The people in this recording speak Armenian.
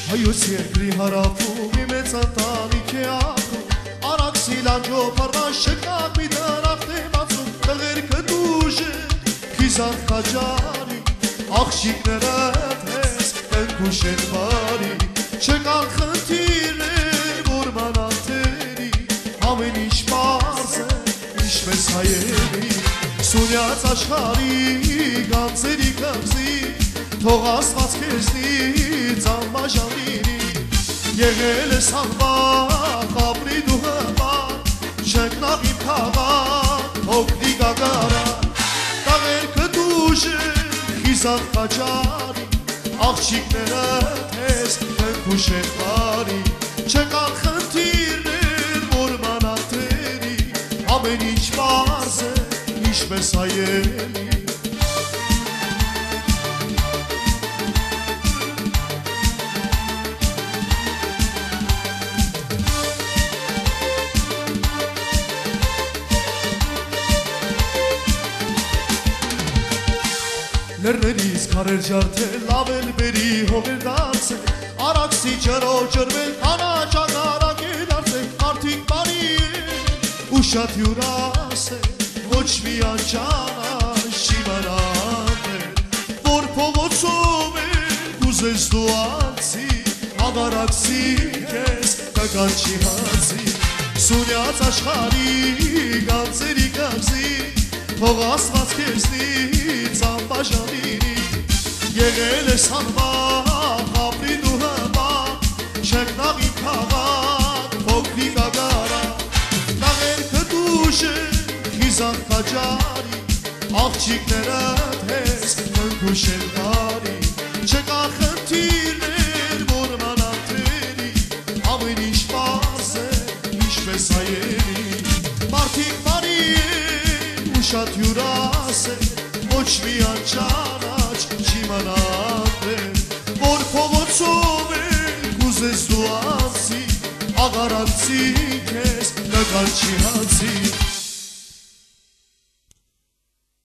Հայոց երկրի հարավում մի մեծ ընտանիք է ապրում, Արաքսի լանջոփառված շքնակ մի դրախտ է բացում, տղերքը դուժ են, Խիզախ Խաչարի, աղջիկները թես կնքուշ են բարի, չկան խնդիրներ, որ մանանթերի, ամեն ինչ պարզ է, ինչպես հայերի, Սուրյաց աշխարի գանձերի կղզի, թող Աստված քեզնից անբաժան լինի, եղել ես անվախ, ապրի դու հպատ, շնկնաղ իմ քաղաք, հոգնի գագարան, տղերքը դուժ են, Խիզախ Խաչարի, աղջիկները թես կնքուշ են բարի, չկան խնդիրներ, որ մանանթերի, ամեն ինչ պարզ է, ինչպես հայերի, Լեռներից քարեր ջարդել, ավել բերի հողեր դարձել, Արաքսի ջրով ջրվել, կանաչ ագարակ է դարձել, Մարդիկ բարի են ու շատ հյուրասեր, ոչ մի անճանաչ չի մնացել, որ փողոցում են կուզես դու անցի, ագարակսի քեզ կկանչի հացի, Սուրյաց աշխարի գանձերի կղզի, թող Աստված քեզնից անբաժան լինի, եղել ես անվախ, ապրի դու հպատ, շնկնաղ իմ քաղաք, փոքրիկ ագարակ, տղերքը դուժ են, Խիզախ Խաչարի, աղջիկները թես կնքուշ են բարի, չկա խնդիրներ, որ մանանթերի, ամեն ինչ պարզ է, ինչպես հայերի, մարդիկ բարի են ու շատ հյուրասեր, ոչ մի անճանաչ չի մնացել, որ փողոցում են կուզես դու անցի, ագարակցի քեզ կկանչի հացի,